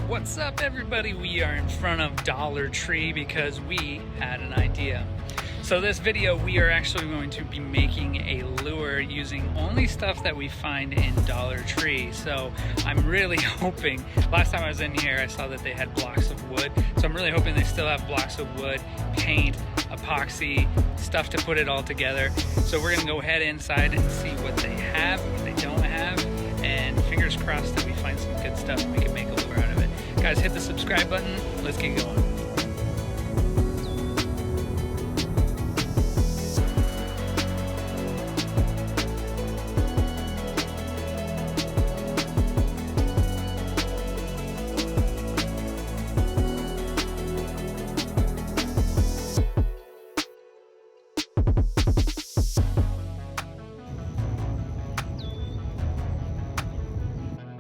What's up, everybody? We are in front of Dollar Tree because we had an idea. So this video, we are actually going to be making a lure using only stuff that we find in Dollar Tree. So I'm really hoping, last time I was in here, I saw that they had blocks of wood. So I'm really hoping they still have blocks of wood, paint, epoxy, stuff to put it all together. So we're gonna go head inside and see what they have, what they don't have, and fingers crossed that we find some good stuff and we can make a lure out of it. Guys, hit the subscribe button. Let's get going.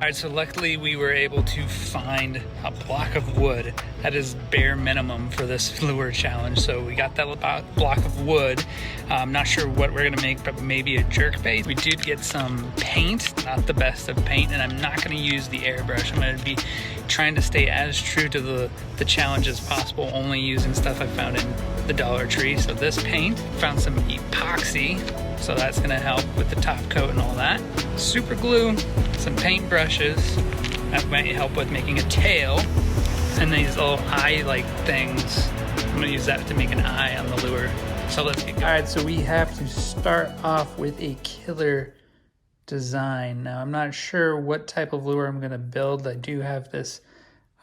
Alright, so luckily we were able to find a block of wood. That is bare minimum for this lure challenge. So we got that block of wood. I'm not sure what we're gonna make, but maybe a jerk bait. We did get some paint, not the best of paint, and I'm not gonna use the airbrush. I'm gonna be trying to stay as true to the challenge as possible, only using stuff I found in the Dollar Tree. So this paint, found some epoxy, so that's gonna help with the top coat and all that. Super glue, some paint brushes, that might help with making a tail, and these little eye-like things. I'm gonna use that to make an eye on the lure. So let's get going. All right, so we have to start off with a killer design. Now, I'm not sure what type of lure I'm gonna build. I do have this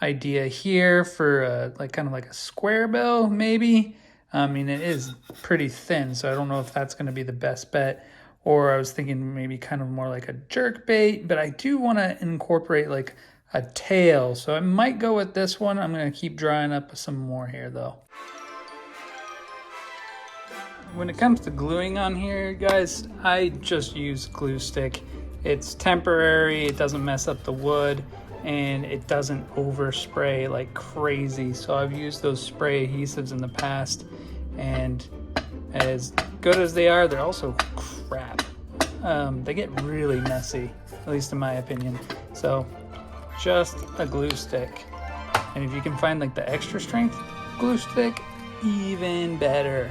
idea here for kind of like a square bill, maybe. I mean, it is pretty thin, so I don't know if that's gonna be the best bet. Or I was thinking maybe kind of more like a jerk bait, but I do want to incorporate like a tail. So I might go with this one. I'm going to keep drawing up some more here though. When it comes to gluing on here, guys, I just use glue stick. It's temporary, it doesn't mess up the wood, and it doesn't overspray like crazy. So I've used those spray adhesives in the past, and as good as they are, they're also crap. They get really messy, at least in my opinion. So just a glue stick. And if you can find like the extra strength glue stick, even better.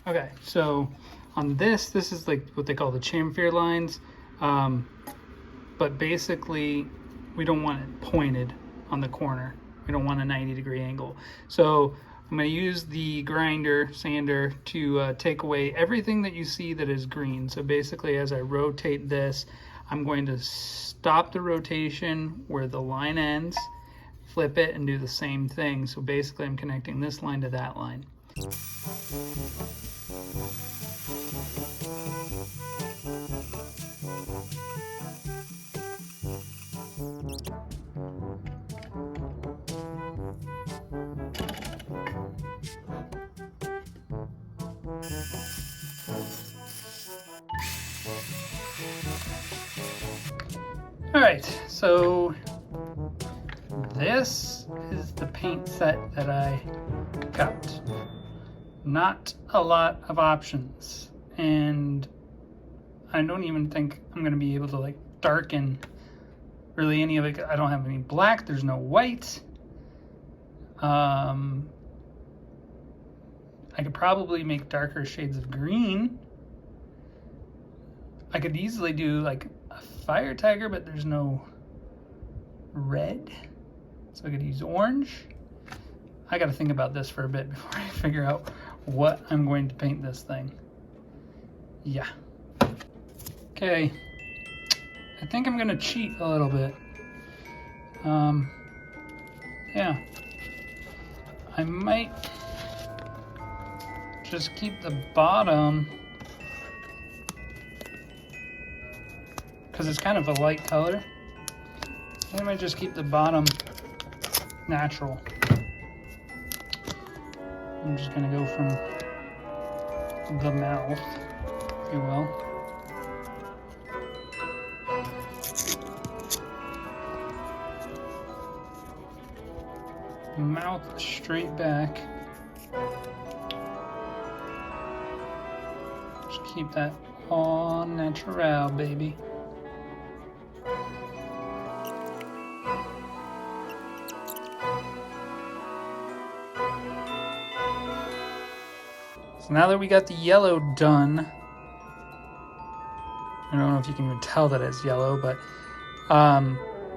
Okay, so on this is like what they call the chamfer lines, but basically we don't want it pointed on the corner. We don't want a 90-degree angle. So I'm going to use the grinder, sander, to take away everything that you see that is green. So basically as I rotate this, I'm going to stop the rotation where the line ends, flip it, and do the same thing. So basically I'm connecting this line to that line. All right, so this is the paint set that I got. Not a lot of options, and I don't even think I'm gonna be able to like darken really any of it. I don't have any black, there's no white. I could probably make darker shades of green. I could easily do like a fire tiger, but there's no red. So I could use orange. I gotta think about this for a bit before I figure out what I'm going to paint this thing. Yeah. Okay. I think I'm gonna cheat a little bit. Yeah. I might just keep the bottom, because it's kind of a light color. I might just keep the bottom natural. I'm just gonna go from the mouth, if you will. Mouth straight back. Just keep that all natural, baby. So now that we got the yellow done, I don't know if you can even tell that it's yellow, but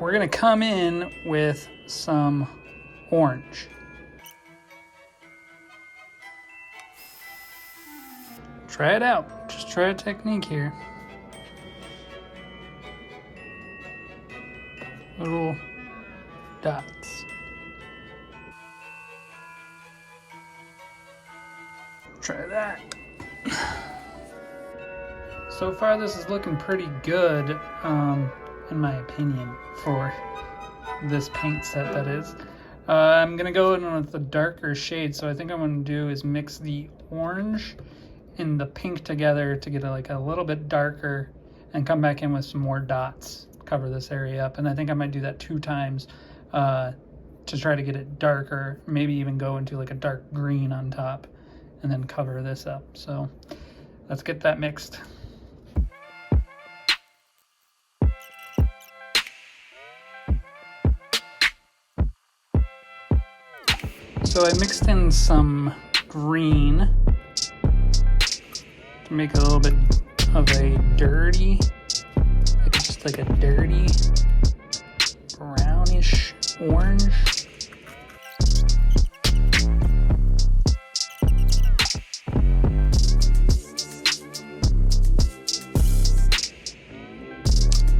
we're gonna come in with some orange. Try it out. Just try a technique here. Little dots. Try that. So far this is looking pretty good, in my opinion, for this paint set, that is. I'm gonna go in with the darker shade, so I think I'm gonna do is mix the orange and the pink together to get like a little bit darker, and come back in with some more dots, cover this area up. And I think I might do that 2 times to try to get it darker, maybe even go into like a dark green on top, and then cover this up. So let's get that mixed. So I mixed in some green to make a little bit of a dirty, like just like a dirty brownish orange.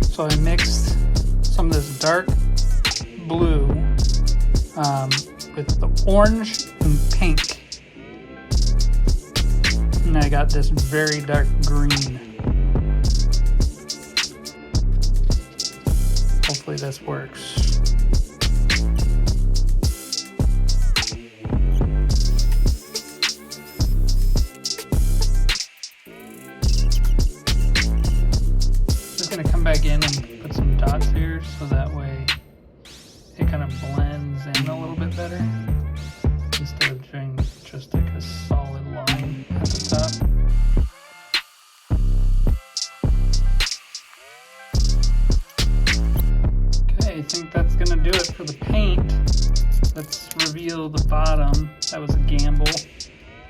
So I mixed some of this dark blue with the orange and pink. And I got this very dark green. Hopefully this works. Just gonna come back in and put some dots here so that way it kind of blends in a little bit better, instead of doing just like a solid line at the top. Okay, I think that's gonna do it for the paint. Let's reveal the bottom. That was a gamble.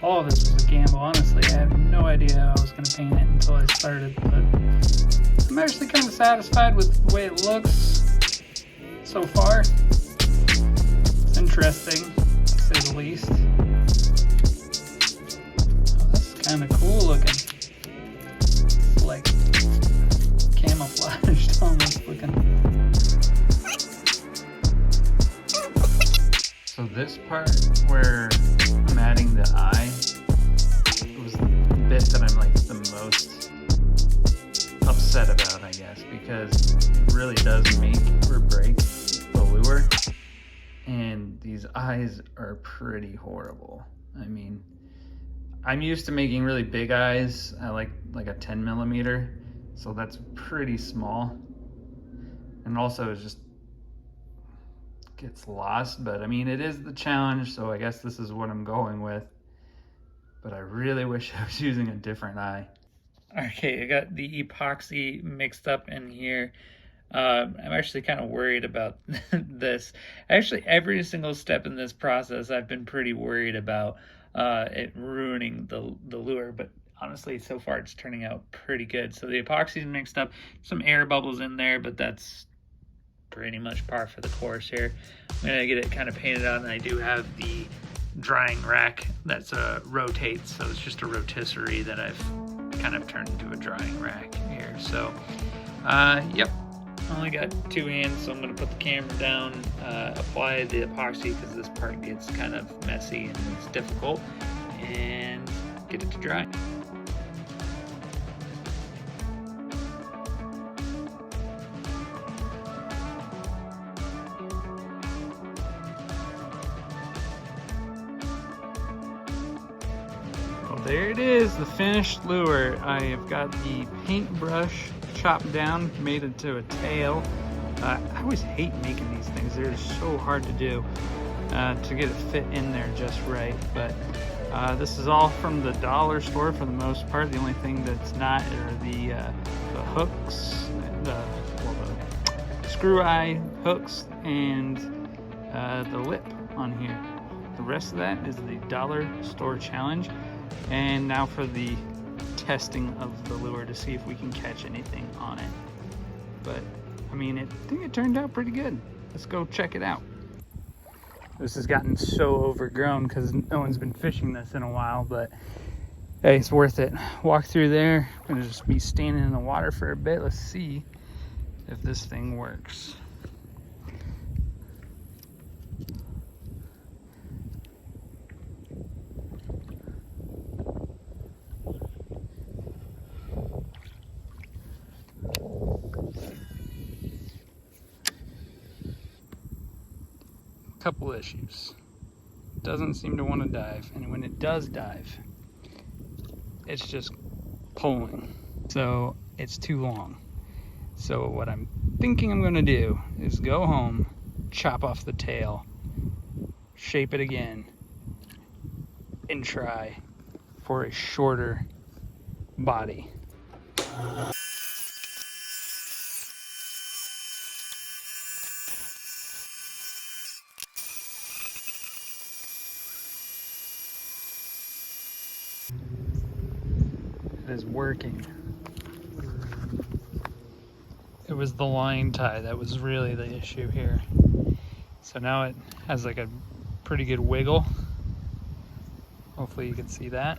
All of this was a gamble, honestly. I had no idea how I was gonna paint it until I started, but I'm actually kind of satisfied with the way it looks so far. It's interesting, to say the least. Oh, that's kind of cool looking. It's like camouflaged almost looking. So this part where I'm adding the eye was the bit that I'm like the most upset about, I guess, because it really does make or break the lure, and these eyes are pretty horrible. I mean, I'm used to making really big eyes. I like a 10 millimeter, so that's pretty small, and also it just gets lost. But I mean, it is the challenge, so I guess this is what I'm going with. But I really wish I was using a different eye. Okay, I got the epoxy mixed up in here. I'm actually kind of worried about this. Actually, every single step in this process, I've been pretty worried about it ruining the lure. But honestly, so far it's turning out pretty good. So the epoxy's mixed up, some air bubbles in there, but that's pretty much par for the course here. I'm gonna get it kind of painted on, and I do have the drying rack that's rotates, so it's just a rotisserie that I've kind of turned into a drying rack here. So yep, only got two hands, so I'm going to put the camera down, apply the epoxy because this part gets kind of messy and it's difficult, and get it to dry. Well, there it is, the finished lure. I have got the paintbrush chopped down, made it to a tail. I always hate making these things. They're so hard to do, to get it fit in there just right. But this is all from the dollar store for the most part. The only thing that's not are the hooks, the screw eye hooks, and the lip on here. The rest of that is the dollar store challenge. And now for the testing of the lure to see if we can catch anything on it. But I mean, I think it turned out pretty good. Let's go check it out. This has gotten so overgrown because no one's been fishing this in a while, but hey, it's worth it. Walk through there. I'm gonna just be standing in the water for a bit. Let's see if this thing works. Couple issues. Doesn't seem to want to dive, and when it does dive, it's just pulling, so it's too long. So what I'm thinking I'm gonna do is go home, chop off the tail, shape it again, and try for a shorter body. It is working. It was the line tie that was really the issue here. So now it has like a pretty good wiggle. Hopefully you can see that.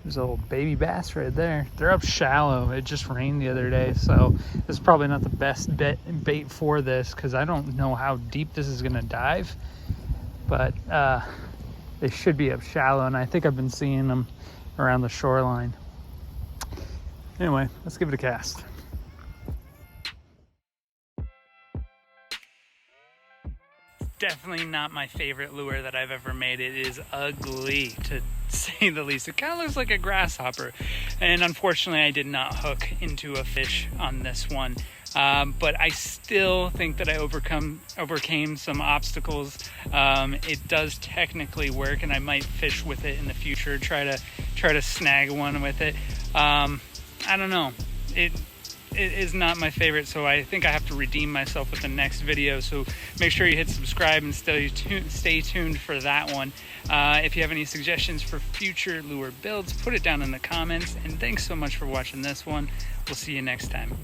There's a little baby bass right there. They're up shallow. It just rained the other day, so this is probably not the best bait for this because I don't know how deep this is gonna dive, but they should be up shallow, and I think I've been seeing them around the shoreline. Anyway, let's give it a cast. Definitely not my favorite lure that I've ever made. It is ugly, to say the least. It kind of looks like a grasshopper, and unfortunately I did not hook into a fish on this one, but I still think that I overcame some obstacles. It does technically work, and I might fish with it in the future, try to snag one with it. I don't know, it is not my favorite, so I think I have to redeem myself with the next video. So make sure you hit subscribe and stay tuned for that one. If you have any suggestions for future lure builds, put it down in the comments. And thanks so much for watching this one. We'll see you next time.